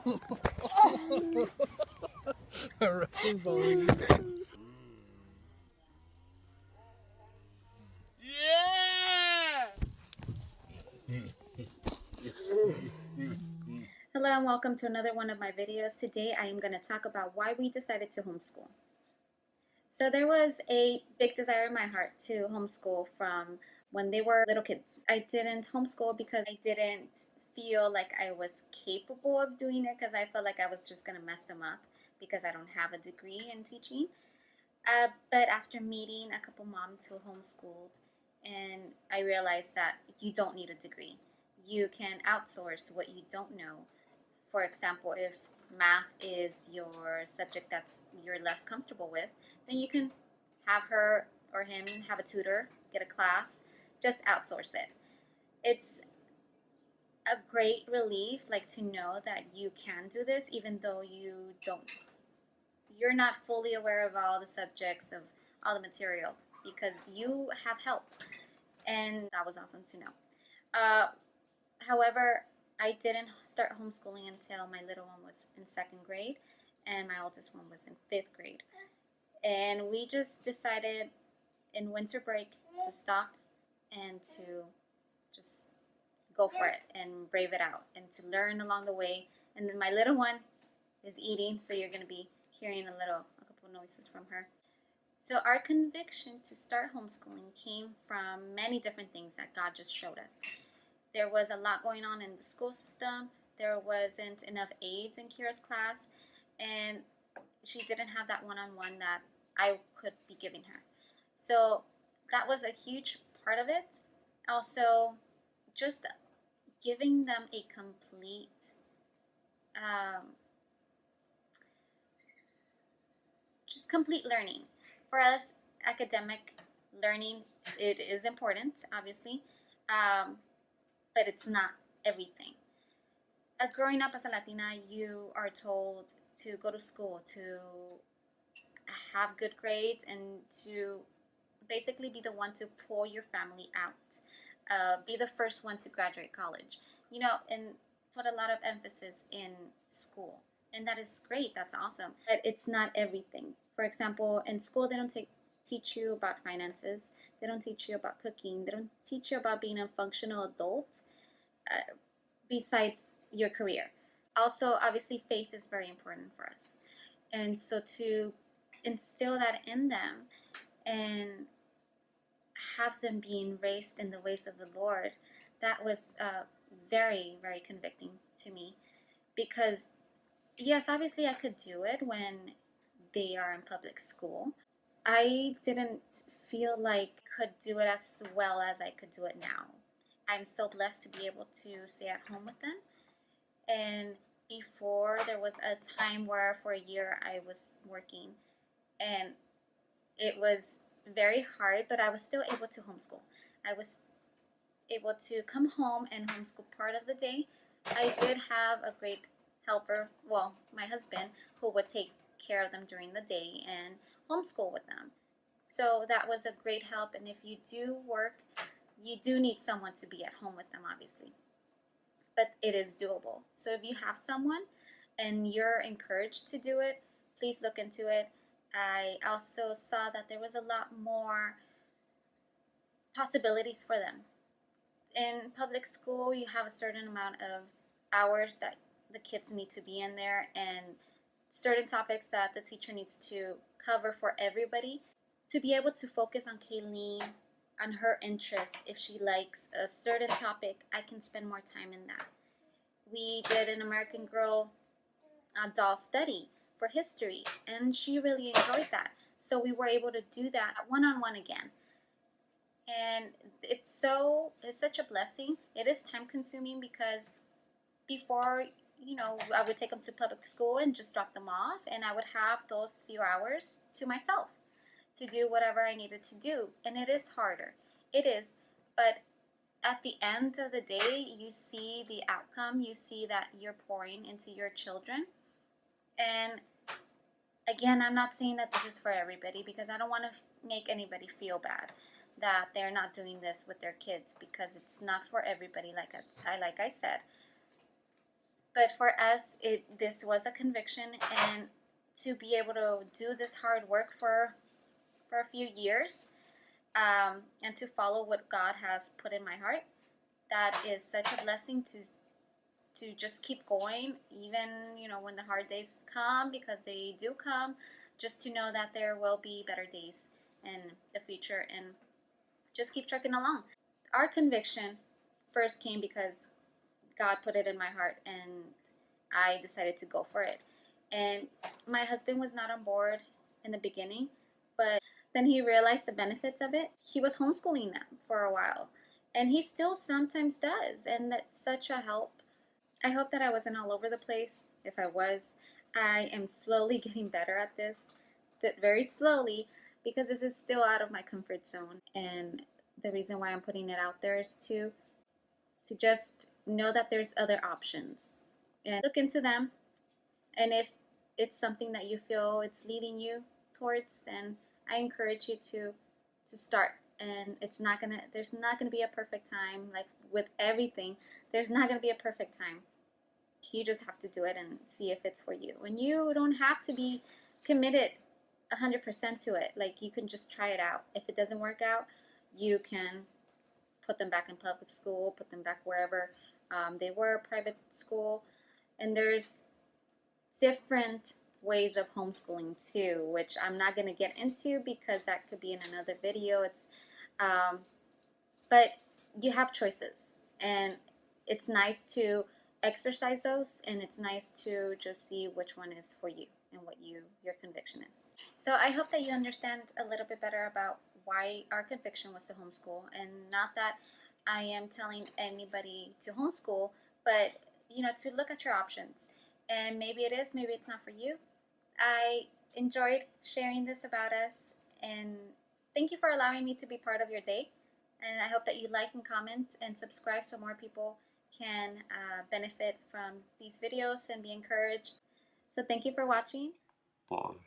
A wrecking ball. Hello and welcome to another one of my videos. Today I am going to talk about why we decided to homeschool. So there was a big desire in my heart to homeschool from when they were little kids. I didn't homeschool because I didn't feel like I was capable of doing it because I felt like I was just going to mess them up because I don't have a degree in teaching. But after meeting a couple moms who homeschooled, and I realized that you don't need a degree. You can outsource what you don't know. For example, if math is your subject you're less comfortable with, then you can have her or him have a tutor, get a class, just outsource it. It's a great relief, like, to know that you can do this even though you're not fully aware of all the subjects of all the material, because you have help, and that was awesome to know. Uh, However, I didn't start homeschooling until my little one was in second grade and my oldest one was in fifth grade. And we just decided in winter break to stop and to just go for it and brave it out and to learn along the way. And then my little one is eating, so you're going to be hearing a couple noises from her. So our conviction to start homeschooling came from many different things that God just showed us. There was a lot going on in the school system. There wasn't enough aides in Kira's class, and she didn't have that one-on-one that I could be giving her. So that was a huge part of it. Also, just giving them a um, complete learning. For us, academic learning, it is important, obviously, but it's not everything. Growing up as a Latina, you are told to go to school, to have good grades, and to basically be the one to pull your family out. Be the first one to graduate college, and put a lot of emphasis in school. And that is great, that's awesome. But it's not everything. For example, in school, they don't teach you about finances, they don't teach you about cooking, they don't teach you about being a functional adult. Besides your career. Also, obviously, faith is very important for us. And so to instill that in them and have them being raised in the ways of the Lord, that was very, very convicting to me. Because, yes, obviously I could do it when they are in public school. I didn't feel like I could do it as well as I could do it now. I'm so blessed to be able to stay at home with them. And before, there was a time where for a year I was working, and it was very hard, but I was still able to homeschool. I was able to come home and homeschool part of the day. I did have a great helper, well, my husband, who would take care of them during the day and homeschool with them. So that was a great help. And if you do work, you do need someone to be at home with them, obviously. But it is doable. So if you have someone and you're encouraged to do it, please look into it. I also saw that there was a lot more possibilities for them. In public school, you have a certain amount of hours that the kids need to be in there, and certain topics that the teacher needs to cover for everybody. To be able to focus on Kayleen, on her interest, if she likes a certain topic, I can spend more time in that. We did an American Girl doll study for history, and she really enjoyed that. So we were able to do that one-on-one again. And it's such a blessing. It is time consuming because before, I would take them to public school and just drop them off, and I would have those few hours to myself to do whatever I needed to do. And it is harder. It is. But at the end of the day, you see the outcome. You see that you're pouring into your children. And again, I'm not saying that this is for everybody, because I don't want to make anybody feel bad that they're not doing this with their kids, because it's not for everybody, like I said. But for us, this was a conviction, and to be able to do this hard work for a few years, and to follow what God has put in my heart, that is such a blessing to just keep going, even when the hard days come, because they do come. Just to know that there will be better days in the future, and just keep trucking along. Our conviction first came because God put it in my heart, and I decided to go for it. And my husband was not on board in the beginning, but then he realized the benefits of it. He was homeschooling them for a while, and he still sometimes does, and that's such a help. I hope that I wasn't all over the place. If I was, I am slowly getting better at this, but very slowly, because this is still out of my comfort zone. And the reason why I'm putting it out there is to just know that there's other options and look into them. And if it's something that you feel it's leading you towards, then I encourage you to start. And there's not gonna be a perfect time. Like with everything, there's not gonna be a perfect time. You just have to do it and see if it's for you. And you don't have to be committed 100% to it. Like, you can just try it out. If it doesn't work out, you can put them back in public school, put them back wherever they were, private school. And there's different ways of homeschooling too, which I'm not going to get into because that could be in another video. Um, but you have choices, and it's nice to exercise those, and it's nice to just see which one is for you and what your conviction is. So I hope that you understand a little bit better about why our conviction was to homeschool, and not that I am telling anybody to homeschool, but to look at your options, and maybe it is, maybe it's not for you. I enjoyed sharing this about us, and thank you for allowing me to be part of your day. And I hope that you like and comment and subscribe so more people can benefit from these videos and be encouraged. So thank you for watching. Bye.